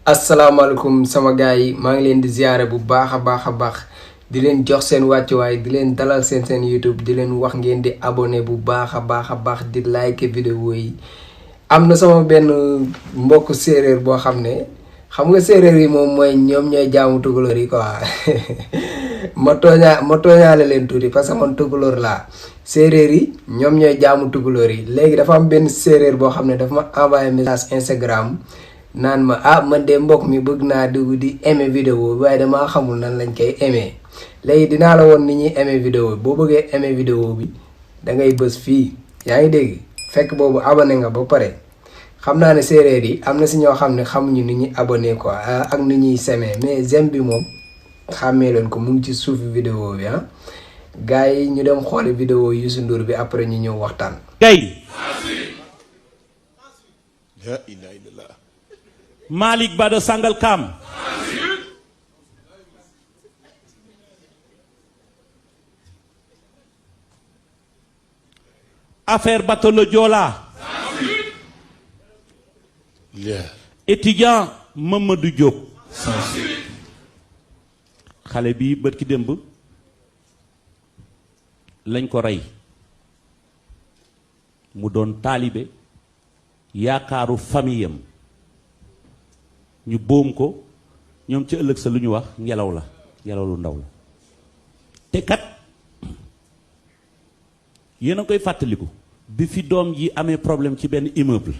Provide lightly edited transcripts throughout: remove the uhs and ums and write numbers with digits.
asalaamaaleykum sama gars yi maa ngi leen di ziare bu baax a baax di leen jox seen wàccuwaay di leen dalal seen YouTube di leen wax ngeen di abonné bu baax a baax di like vidéo yi. am na sama benn mbokk séeréer boo xam ne xam nga séeréer yi moom mooy ñoom ñooy jaamu tukulóor yi quoi ma tooñaale leen tuuti parce que man tukulóor laa. séeréer yi ñoom ñooy jaamu tukulóor yi léegi dafa am benn séeréer boo xam ne dafa ma envoyé message Instagram. naan ma man de mbokk mi bëgg naa dugg di aimer vidéo waaye damaa xamul nan lañ koy aimer léegi dinaa la woon ni ñuy aimer vidéo boo bëggee aimer vidéo bi da ngay bës fii yaa ngi dégg fekk boobu abonné nga ba pare xam naa ne séeréer yi am na si ñoo xam ne xamuñu ni ñuy abonné quoi ak ni ñuy semé mais j'aime bi moom xàmmee leen ko mu ngi ci suufu vidéo bi gars yi ñu dem xooli vidéo Youssou Ndour bi après ñu ñëw waxtaan. Gaye Malick Ba de Sangalkam affaire bateau le Joola étudiant Mamadou Diop xale bi bët ki démb lañ ko rey mu doon taalibe yaakaaru famille am ñu boom ko ñoom ci ëllëg sa lu ñu wax ngelaw la ngelaw lu ndaw la te kat yéen a koy fàttaliku bi fi doom yi amee problème ci benn immeuble.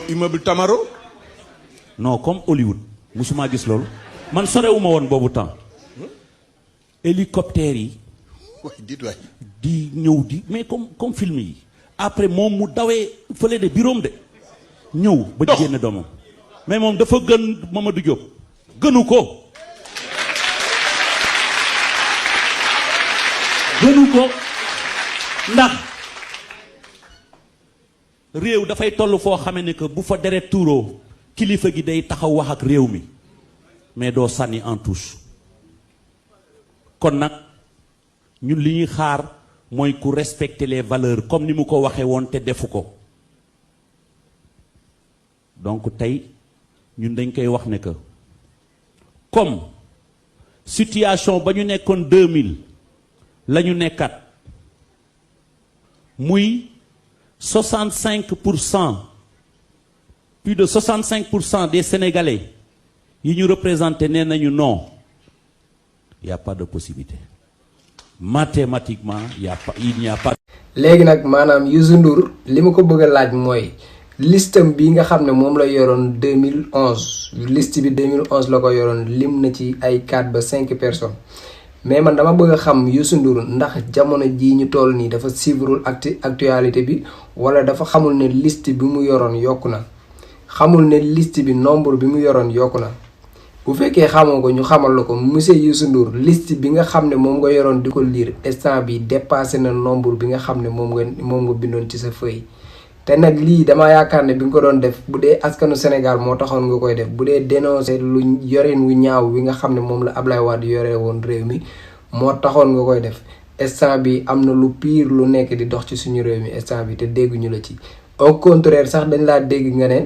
immeuble Tamaro. non comme Hollywood musuma gis loolu man sorewuma woon boobu temps hélicoptère yi di ñëw di mais comme film yi après moom mu dawee fële de bureau de ñëw ba génn doomam mais moom dafa gën Mamadou Diop gënu ko ndax réew dafay toll foo xamee ne que bu fa deret tuuroo kilifa gi day taxaw wax ak réew mi mais doo sànni en touche kon nag ñun li ñuy xaar mooy ku respecter les valeurs comme ni mu ko waxee woon te defu ko donc tey ñun dañ koy wax ne que comme situation ba ñu nekkoon 2000 la ñu nekkat muy 65% plus de 65% des Sénégalais yi ñu représenté nee nañu non il y a pas de possibilité mathématiquement il n'y a pas. léegi nag maanaam Youssou Ndour li ma ko bëgg a laaj mooy. listam bi nga xam ne moom la yoroon 2011 liste bi 2011 la ko yoroon lim na ci ay 4 ba 5 personnes mais man dama bëgg a xam Youssou Ndour ndax jamono jii ñu toll nii dafa suivre actualité bi wala dafa xamul ne liste bi mu yoroon yokku na xamul ne liste bi nombre bi mu yoroon yokku na bu fekkee xamoo ko ñu xamal la ko monsieur Youssou Ndour liste bi nga xam ne moom nga yoroon di ko lire instant bi dépassé na nombre bi nga xam ne moom nga bindoon ci sa feuille. te nag lii dama yaakaar ne bi nga ko doon def bu dee askanu Sénégal moo taxoon nga koy def bu dee dénoncé lu yorin wu ñaaw wi nga xam ne moom la Ablaye Wade yore woon réew mi moo taxoon nga koy def instant bi am na lu pire lu nekk di dox ci suñu réew mi instant bi te dégguñu la ci. au contraire sax dañ laa dégg nga ne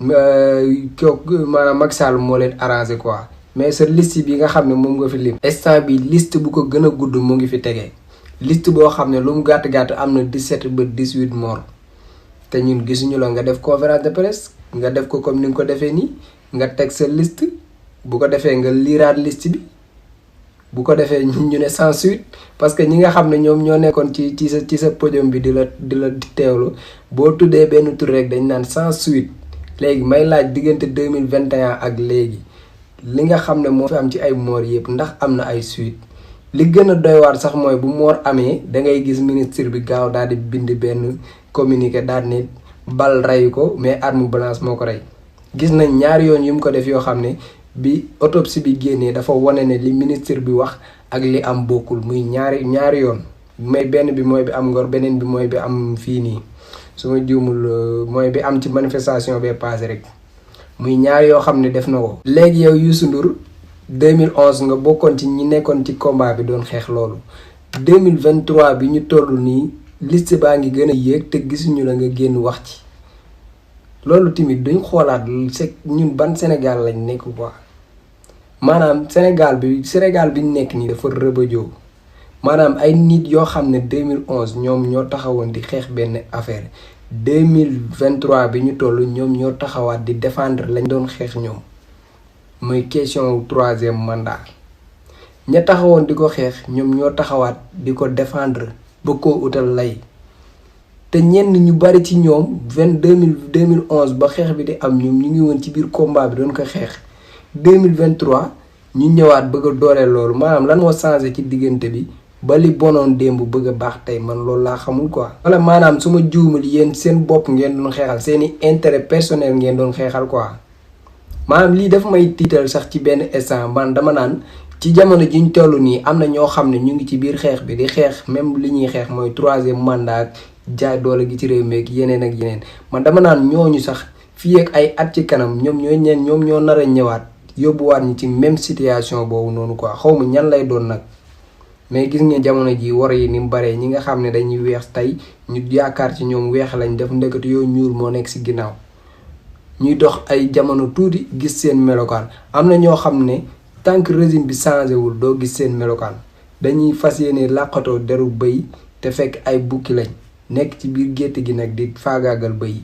maanaam Macky Sall moo leen arrangé quoi mais sa liste bi nga xam ne moom nga fi lim. instant bi liste bu ko gën a gudd mu ngi fi tegee liste boo xam ne lu mu gàtt am na 17 ba 18 morts. te ñun gisuñu la nga def conférence de presse nga def ko comme ni nga ko defee nii nga teg sa liste bu ko defee nga liiraat liste bi bu ko defee ñu ne sans suite parce que ñi nga xam ne ñoom ñoo nekkoon ci sa podium bi di la teewlu boo tuddee benn tur rek dañ naan sans suite léegi may laaj diggante 2021 ak léegi li nga xam ne moo fi am ci ay moor yëpp ndax am na ay suite li gën a doy waar sax mooy bu moor amee da ngay gis ministre bi gaaw daal di bind benn communiqué daal ne bal rey ko mais arme blanche moo ko rey gis nañ ñaari yoon yu mu ko def yoo xam ne bi autopsie bi génnee dafa wane ne li ministre bi wax ak li am bokkul muy ñaari yoon mais benn bi mooy bi am Ngor beneen bi mooy bi am fii nii su ma juumul mooy bi am ci manifestation bee passé rek muy ñaari yoo xam ne def na ko. léegi yow Youssou Ndour 2011 nga bokkoon ci ñi nekkoon ci combat bi doon xeex loolu 2023 bi ñu toll nii liste baa ngi gën a yéeg te gisuñu la nga génn wax ci loolu tamit duñ xoolaat ñun ban Sénégal lañ nekk quoi maanaam Sénégal bi ñu nekk nii dafa rëbëjoo maanaam ay nit yoo xam ne 2011 ñoom ñoo taxawoon di xeex benn affaire 2023 bi ñu toll ñoom ñoo taxawaat di défendre lañ doon xeex ñoom mooy question troisième mandat ña taxawoon di ko xeex ñoom ñoo taxawaat di ko défendre ba koo utal lay te ñenn ñu bari ci ñoom 2011 ba xeex bi di am ñoom ñu ngi woon ci biir combat bi doon ko xeex 2023 ñu ñëwaat bëgg a dooleel loolu maanaam lan moo changé ci diggante bi ba li bonoon démb bëgg a baax tey man loolu laa xamul quoi. wala maanaam su ma juumul yéen seen bopp ngeen doon xeexal seeni intérêt personnel ngeen doon xeexal quoi maanaam lii daf may tiital sax ci benn instant man dama naan ci jamono ji ñu toll nii am na ñoo xam ne ñu ngi ci biir xeex bi di xeex même li ñuy xeex mooy troisième mandat jaay doole gi ci réew mi ak yeneen ak yeneen man dama naan ñooñu sax fii ak ay at ci kanam ñoom ñoo nar a ñëwaat yóbbuwaat ñi ci même situation boobu noonu quoi xaw ma ñan lay doon nag. mais gis ngeen jamono ji war yi ni mu baree ñi nga xam ne dañuy weex tey ñu yaakaar ci ñoom weex lañ def ndekete yoo ñuul moo nekk ci ginnaaw ñuy dox ay jamono tuuti gis seen melokaan am na ñoo xam ne tant que régime bi changé wul doo gis seen melokaan dañuy fas yéene làqatoo deru bëy te fekk ay bukki lañ nekk ci biir gétt gi nag di faagaagal bëy yi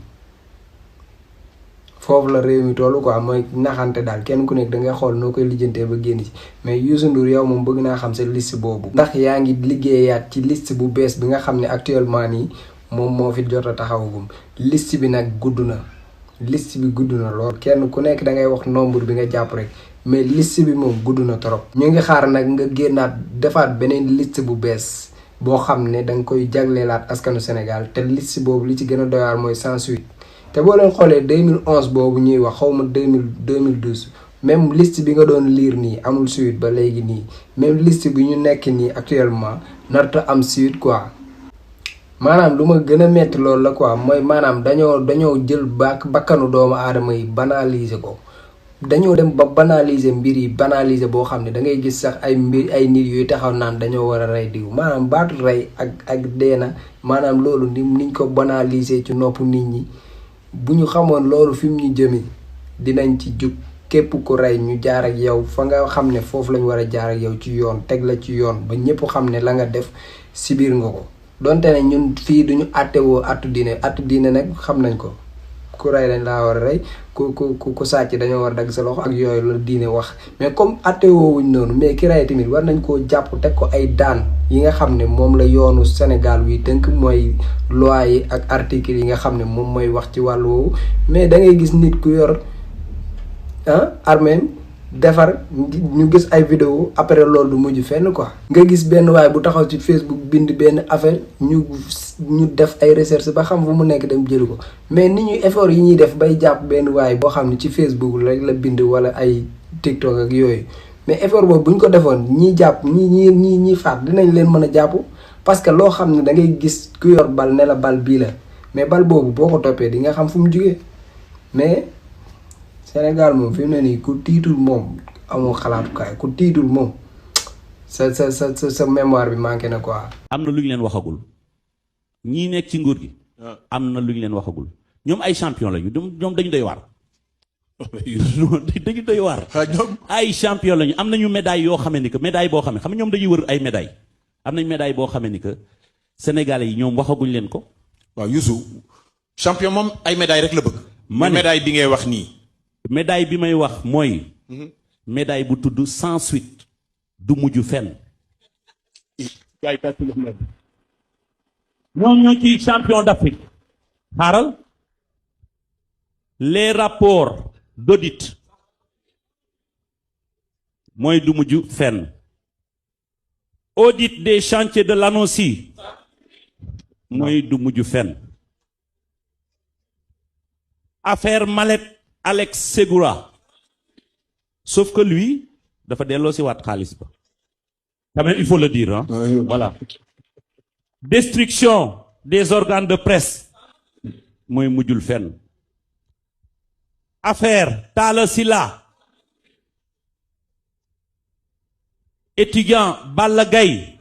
foofu la réew mi tollu quoi mooy naxante daal kenn ku nekk dangay xool noo koy lijjantee ba génn ci mais Youssou Ndour yow moom bëgg naa xam sa liste boobu. ndax yaa ngi liggéeyaat ci liste bu bees bi nga xam ne actuellement nii moom moo fi jot a taxawagum liste bi nag gudd na liste bi gudd na lool. kenn ku nekk da ngay wax nombre bi nga jàpp rek mais liste bi moom gudd na trop. ñu ngi xaar nag nga génnaat defaat beneen liste bu bees boo xam ne da nga koy jagleelaat askanu Sénégal te liste boobu li ci gën a doy waar mooy sans suite. te boo leen xoolee 2011 boobu ñuy wax xaw ma 2012 même liste bi nga doon lire nii amul suite ba léegi nii même liste bi ñu nekk nii actuellement narta am suite quoi. maanaam lu ma gën a metti loolu la quoi mooy maanaam dañoo jël bakkanu doomu aadama yi banaliser ko dañoo dem ba banaliser mbir yi banaliser boo xam ne da ngay gis sax ay nit yuy taxaw naan dañoo war a rey diw maanaam baatu rey ak deena maanaam loolu niñ ko banaliser ci nopp nit ñi. bu ñu xamoon loolu fi mu ñu jëmee dinañ ci jug képp ku rey ñu jaar ak yow fa nga xam ne foofu lañ war a jaar ak yow ci yoon teg la ci yoon ba ñëpp xam ne la nga def si biir nga ko. donte ne ñun fii duñu àttewoo attu diine nag xam nañ ko ku rey dañ laa war a rey ku sàcc dañoo war a dagg sa loxo ak yooyu la diine wax mais comme àttewoo wuñ noonu mais ki rey tamit war nañ koo jàpp teg ko ay daan yi nga xam ne moom la yoonu Sénégal wi tënk mooy loi yi ak article yi nga xam ne moom mooy wax ci wàllu woowu mais da ngay gis nit ku yor armée defar ñu gis ay vidéo après loolu du mujj fenn quoi. nga gis benn waay bu taxaw ci Facebook bind benn affaire ñu def ay recherche ba xam fu mu nekk dem jëli ko mais ni ñuy effort yi ñuy def bay jàpp benn waay boo xam ne ci Facebook rek la bind wala ay TikTok ak yooyu mais effort boobu bu ñu ko defoon ñii jàpp ñii faat dinañ leen mën a jàpp parce que loo xam ne da ngay gis ku yor bal ne la bal bii la mais bal boobu boo ko toppee di nga xam fu mu jugee mais. Sénégal moom fi mu ne nii ku tiitul moom amoo xalaatukaay ku tiitul moom sa mémoire bi manqué na quoi. am na lu ñu leen waxagul ñii nekk ci nguur gi. am na lu ñu leen waxagul ñoom ay champion lañu ñoom dañu doy waar. dañu doy waar. ay champion lañu am nañu médaille yoo xam ne que médaille boo xam ne xam nga ñoom dañuy wër ay médaille am nañu médaille boo xam ne que sénégalais yi ñoom waxaguñ leen ko. waaw Youssou champion moom ay médaille rek la bëgg. man médaille bi ngay wax nii. médaille bi may wax mooy. médaille bu tudd sans suite du mujj fenn. ñoom ñoo ci champion d'Afrique. xaaral les rapports d'audit mooy du mujj fenn. audit des chantiers de l'ANOCI mooy du mujj fenn. affaire mallette Alex Segura sauf que lui dafa delloo si waat xaalis ba quand même il faut le dire hein. Voilà. Destruction des organes de presse mooy mujjul fenn. affaire Talla Sylla étudiant Balla Gaye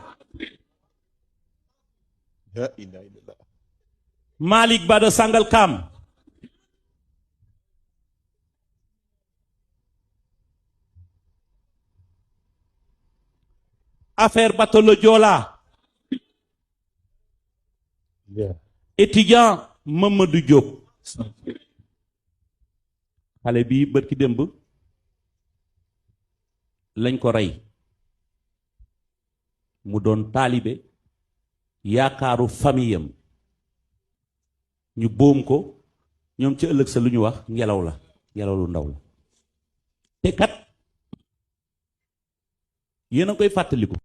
Malick Ba de Sangalkam affaire bateau le Joola étudiant Mamadou Diop xale bi bërki démb lañ ko rey mu doon taalibe yaakaaru famiyam ñu boom ko ñoom ci ëllëg sa lu ñu wax ngelaw la ngelaw lu ndaw la te kat yéen a koy fàttaliku